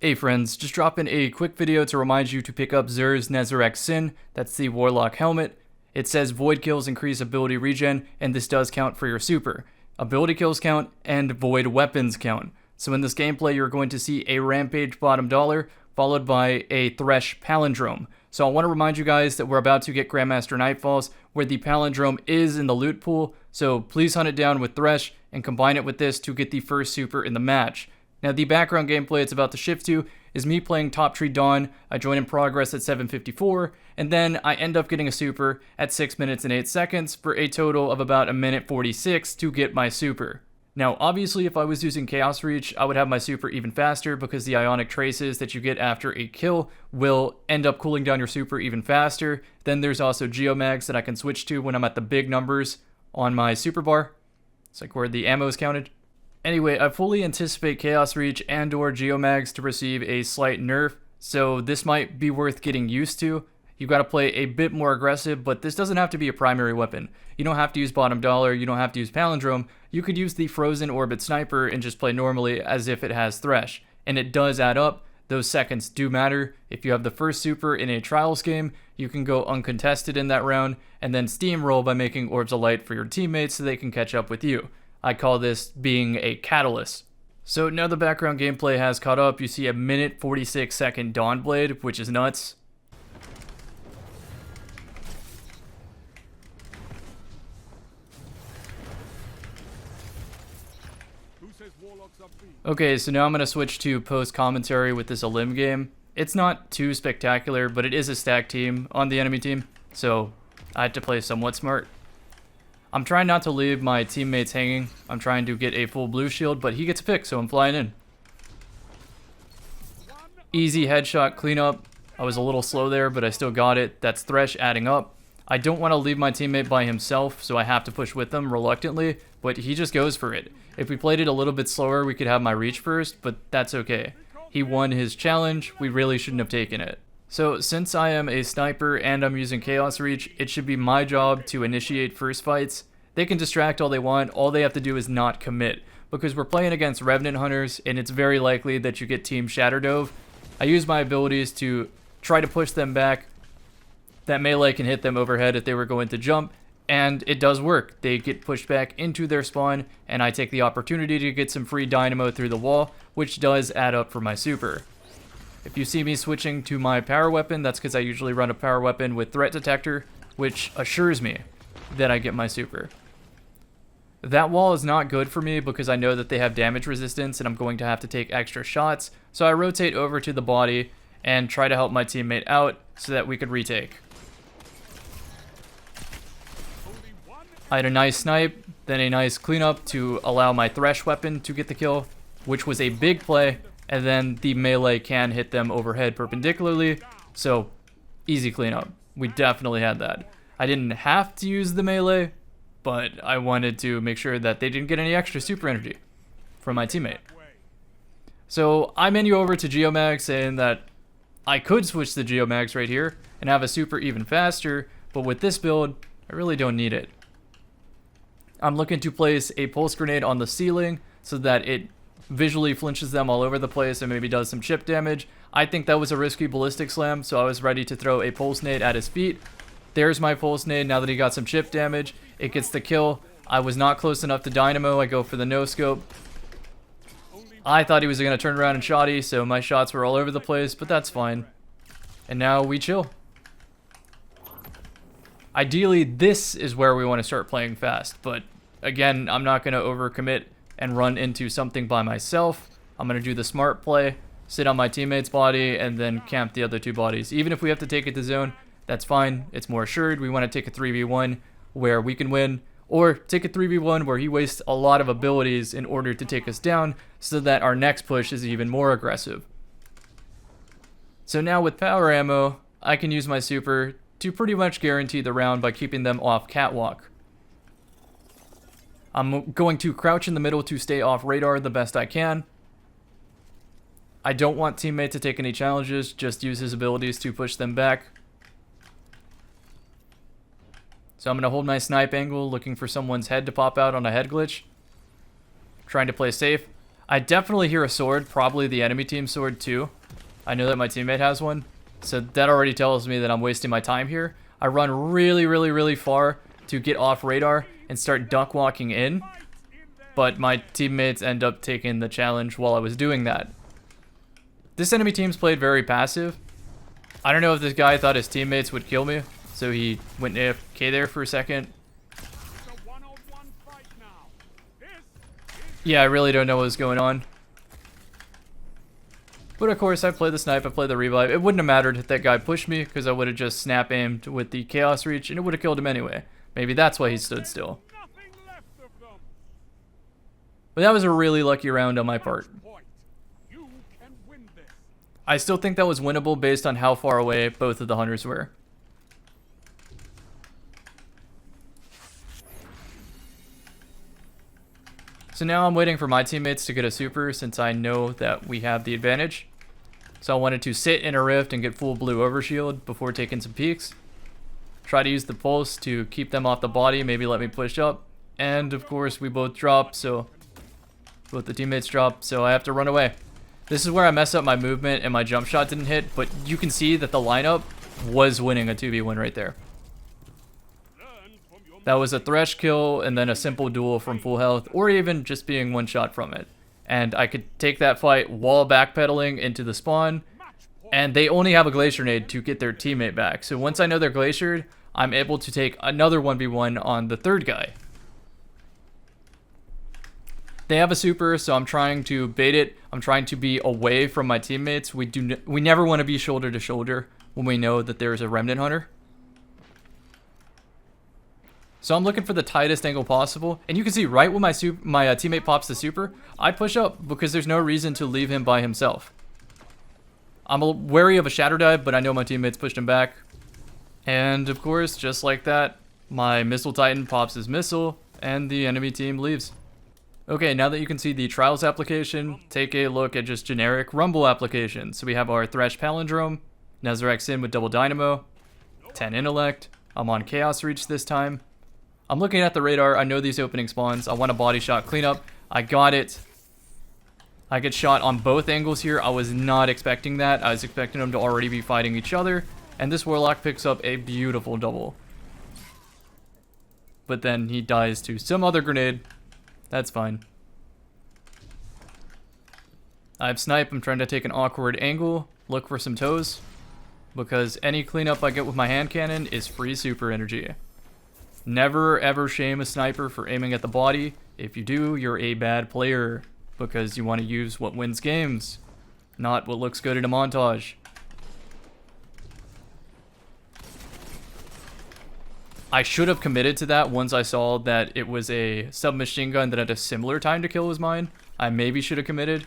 Hey friends, just dropping a quick video to remind you to pick up Xur's Nasrax Sin. That's the Warlock helmet. It says Void kills increase ability regen, and this does count for your super. Ability kills count, and Void weapons count. So in this gameplay, you're going to see a Rampage bottom dollar, followed by a Thresh palindrome. So I want to remind you guys that we're about to get Grandmaster Nightfalls, where the palindrome is in the loot pool, so please hunt it down with Thresh, and combine it with this to get the first super in the match. Now, the background gameplay it's about to shift to is me playing Top Tree Dawn. I join in progress at 7:54, and then I end up getting a super at 6 minutes and 8 seconds for a total of about a minute 46 to get my super. Now, obviously, if I was using Chaos Reach, I would have my super even faster because the ionic traces that you get after a kill will end up cooling down your super even faster. Then there's also Geomags that I can switch to when I'm at the big numbers on my super bar. It's like where the ammo is counted. Anyway, I fully anticipate Chaos Reach and or Geomags to receive a slight nerf, so this might be worth getting used to. You've got to play a bit more aggressive, but this doesn't have to be a primary weapon. You don't have to use bottom dollar, you don't have to use palindrome. You could use the frozen orbit sniper and just play normally as if it has Thresh. And it does add up. Those seconds do matter. If you have the first super in a trials game, you can go uncontested in that round and then steamroll by making orbs of light for your teammates so they can catch up with you. I call this being a catalyst. So now the background gameplay has caught up. You see a minute 46 second Dawnblade, which is nuts. Okay, so now I'm going to switch to post commentary with this Elim game. It's not too spectacular, but it is a stacked team on the enemy team, so I had to play somewhat smart. I'm trying not to leave my teammates hanging. I'm trying to get a full blue shield, but he gets a pick, so I'm flying in. Easy headshot cleanup. I was a little slow there, but I still got it. That's Thresh adding up. I don't want to leave my teammate by himself, so I have to push with him reluctantly, but he just goes for it. If we played it a little bit slower, we could have my reach first, but that's okay. He won his challenge. We really shouldn't have taken it. So since I am a sniper and I'm using Chaos Reach, it should be my job to initiate first fights. They can distract all they want, all they have to do is not commit, because we're playing against Revenant Hunters and it's very likely that you get Team Shatterdove. I use my abilities to try to push them back. That melee can hit them overhead if they were going to jump, and it does work. They get pushed back into their spawn, and I take the opportunity to get some free dynamo through the wall, which does add up for my super. If you see me switching to my power weapon, that's because I usually run a power weapon with threat detector, which assures me that I get my super. That wall is not good for me because I know that they have damage resistance and I'm going to have to take extra shots, so I rotate over to the body and try to help my teammate out so that we could retake. I had a nice snipe, then a nice cleanup to allow my Thresh weapon to get the kill, which was a big play. And then the melee can hit them overhead perpendicularly, so easy cleanup. We definitely had that. I didn't have to use the melee, but I wanted to make sure that they didn't get any extra super energy from my teammate. So I menu over to Geomag saying that I could switch the Geomags right here and have a super even faster, but with this build, I really don't need it. I'm looking to place a pulse grenade on the ceiling so that it visually flinches them all over the place and maybe does some chip damage. I think that was a risky ballistic slam, so I was ready to throw a pulse nade at his feet. There's my pulse nade now that he got some chip damage. It gets the kill. I was not close enough to dynamo. I go for the no scope. I thought he was going to turn around and shotty, so my shots were all over the place, but that's fine. And now we chill. Ideally, this is where we want to start playing fast, but again, I'm not going to overcommit and run into something by myself. I'm going to do the smart play, sit on my teammate's body, and then camp the other two bodies. Even if we have to take it to zone, that's fine. It's more assured. We want to take a 3v1 where we can win, or take a 3v1 where he wastes a lot of abilities in order to take us down so that our next push is even more aggressive. So now with power ammo, I can use my super to pretty much guarantee the round by keeping them off catwalk. I'm going to crouch in the middle to stay off radar the best I can. I don't want teammate to take any challenges, just use his abilities to push them back. So I'm going to hold my snipe angle, looking for someone's head to pop out on a head glitch. Trying to play safe. I definitely hear a sword, probably the enemy team sword too. I know that my teammate has one, so that already tells me that I'm wasting my time here. I run really, really, really far to get off radar and start duck walking in, but my teammates end up taking the challenge while I was doing that. This enemy team's played very passive. I don't know if this guy thought his teammates would kill me, so he went AFK there for a second. Yeah, I really don't know what was going on. But of course, I played the snipe, I played the revive. It wouldn't have mattered if that guy pushed me, because I would have just snap aimed with the chaos reach, and it would have killed him anyway. Maybe that's why he stood still. But that was a really lucky round on my part. I still think that was winnable based on how far away both of the hunters were. So now I'm waiting for my teammates to get a super since I know that we have the advantage. So I wanted to sit in a rift and get full blue overshield before taking some peeks. Try to use the pulse to keep them off the body, maybe let me push up. And of course we both drop, so both the teammates drop, so I have to run away. This is where I mess up my movement and my jump shot didn't hit, but you can see that the lineup was winning a 2v1 right there. That was a thresh kill and then a simple duel from full health, or even just being one shot from it. And I could take that fight while backpedaling into the spawn, and they only have a glacier nade to get their teammate back. So once I know they're glaciered, I'm able to take another 1v1 on the third guy. They have a super, so I'm trying to bait it. I'm trying to be away from my teammates. We never want to be shoulder to shoulder when we know that there's a remnant hunter. So I'm looking for the tightest angle possible, and you can see right when my teammate pops the super, I push up because there's no reason to leave him by himself. I'm wary of a shadow dive, but I know my teammates pushed him back. And of course, just like that, my missile titan pops his missile, and the enemy team leaves. Okay, now that you can see the trials application, take a look at just generic rumble applications. So we have our thresh palindrome, Nasrax Sin with double dynamo, 10 intellect. I'm on chaos reach this time. I'm looking at the radar. I know these opening spawns. I want a body shot cleanup. I got it. I get shot on both angles here. I was not expecting that. I was expecting them to already be fighting each other. And this warlock picks up a beautiful double. But then he dies to some other grenade. That's fine. I have snipe. I'm trying to take an awkward angle. Look for some toes. Because any cleanup I get with my hand cannon is free super energy. Never ever shame a sniper for aiming at the body. If you do, you're a bad player, because you want to use what wins games, not what looks good in a montage. I should have committed to that once I saw that it was a submachine gun that had a similar time to kill as mine. I maybe should have committed.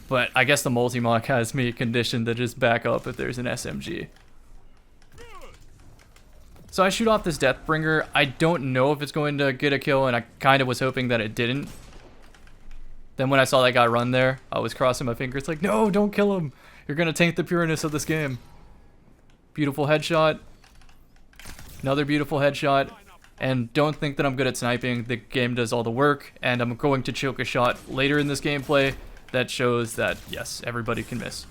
But I guess the multi-mock has me conditioned to just back up if there's an SMG. So I shoot off this Deathbringer. I don't know if it's going to get a kill, and I kind of was hoping that it didn't. Then when I saw that guy run there, I was crossing my fingers like, no, don't kill him. You're going to taint the pureness of this game. Beautiful headshot. Another beautiful headshot. And don't think that I'm good at sniping. The game does all the work, and I'm going to choke a shot later in this gameplay that shows that, yes, everybody can miss.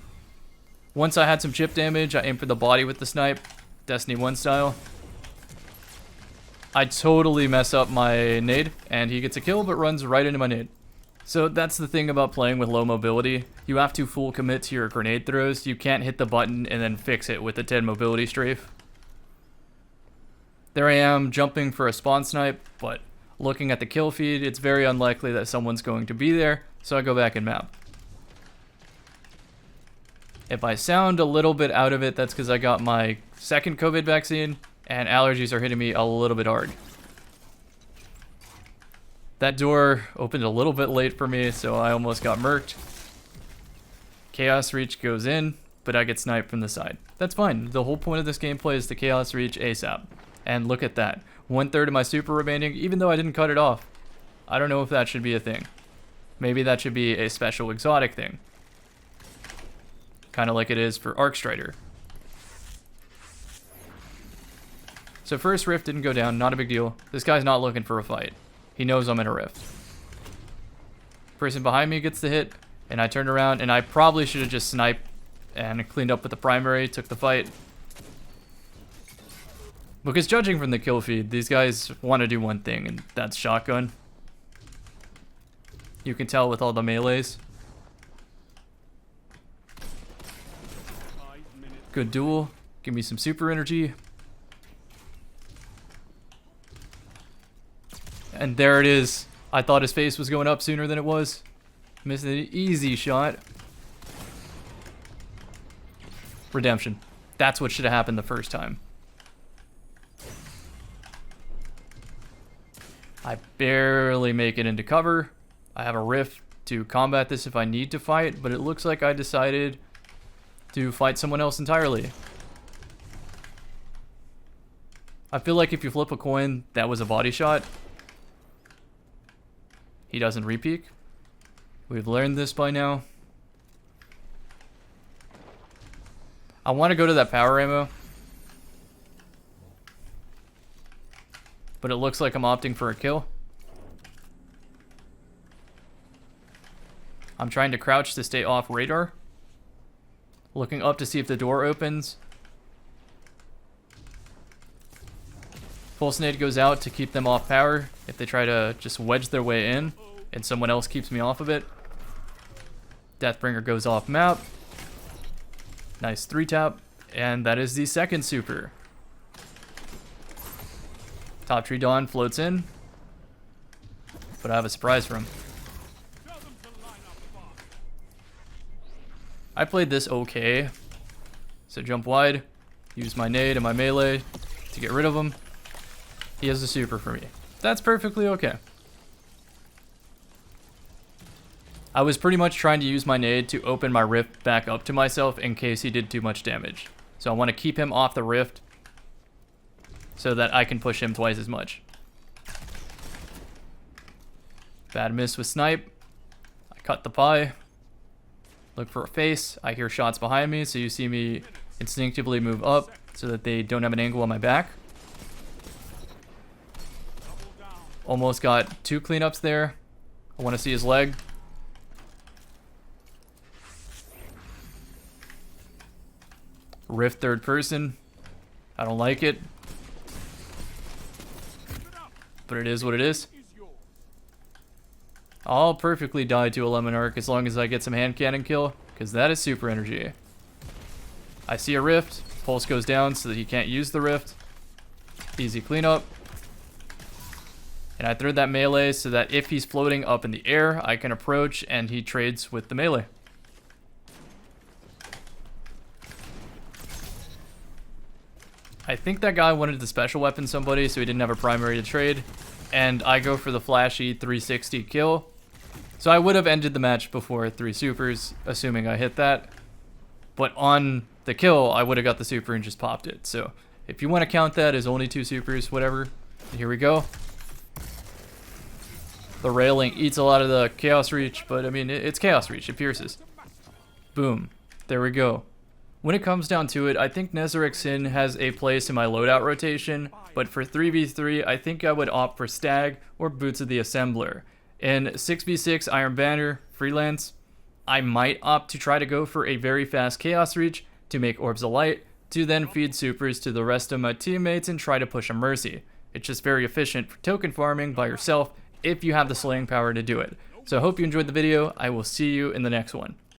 Once I had some chip damage, I aimed for the body with the snipe, Destiny 1 style. I totally mess up my nade, and he gets a kill, but runs right into my nade. So that's the thing about playing with low mobility. You have to full commit to your grenade throws. You can't hit the button and then fix it with a 10 mobility strafe. There I am, jumping for a spawn snipe, but looking at the kill feed, it's very unlikely that someone's going to be there, so I go back and map. If I sound a little bit out of it, that's because I got my second COVID vaccine, and allergies are hitting me a little bit hard. That door opened a little bit late for me, so I almost got murked. Chaos Reach goes in, but I get sniped from the side. That's fine. The whole point of this gameplay is to Chaos Reach ASAP. And look at that. 1/3 of my super remaining, even though I didn't cut it off. I don't know if that should be a thing. Maybe that should be a special exotic thing. Kind of like it is for Arc Strider. So first rift didn't go down, not a big deal. This guy's not looking for a fight. He knows I'm in a rift. Person behind me gets the hit, and I turned around, and I probably should have just sniped and cleaned up with the primary, took the fight. Because judging from the kill feed, these guys want to do one thing, and that's shotgun. You can tell with all the melees. Good duel. Give me some super energy. And there it is. I thought his face was going up sooner than it was. Missed an easy shot. Redemption. That's what should have happened the first time. I barely make it into cover. I have a rift to combat this if I need to fight, but it looks like I decided to fight someone else entirely. I feel like if you flip a coin, that was a body shot. He doesn't repeak. We've learned this by now. I want to go to that power ammo, but it looks like I'm opting for a kill. I'm trying to crouch to stay off radar. Looking up to see if the door opens. Pulse nade goes out to keep them off power if they try to just wedge their way in and someone else keeps me off of it. Deathbringer goes off map. Nice 3-tap. And that is the second super. Top Tree Dawn floats in. But I have a surprise for him. I played this okay. So jump wide. Use my nade and my melee to get rid of him. He has a super for me. That's perfectly okay. I was pretty much trying to use my nade to open my rift back up to myself in case he did too much damage. So I want to keep him off the rift so that I can push him twice as much. Bad miss with snipe. I cut the pie. Look for a face. I hear shots behind me, so you see me instinctively move up so that they don't have an angle on my back. Almost got 2 cleanups there. I want to see his leg. Rift third person. I don't like it. But it is what it is. I'll perfectly die to a lemon arc as long as I get some hand cannon kill, because that is super energy. I see a rift. Pulse goes down so that he can't use the rift. Easy cleanup. And I threw that melee so that if he's floating up in the air, I can approach and he trades with the melee. I think that guy wanted the special weapon somebody, so he didn't have a primary to trade. And I go for the flashy 360 kill. So I would have ended the match before 3 supers, assuming I hit that. But on the kill, I would have got the super and just popped it. So if you want to count that as only 2 supers, whatever. Here we go. The railing eats a lot of the Chaos Reach, but I mean, it's Chaos Reach. It pierces. Boom. There we go. When it comes down to it, I think Nasrax Sin has a place in my loadout rotation, but for 3v3, I think I would opt for Stag or Boots of the Assembler. In 6v6 Iron Banner, Freelance, I might opt to try to go for a very fast Chaos Reach to make Orbs of Light, to then feed supers to the rest of my teammates and try to push a Mercy. It's just very efficient for token farming by yourself if you have the slaying power to do it. So I hope you enjoyed the video. I will see you in the next one.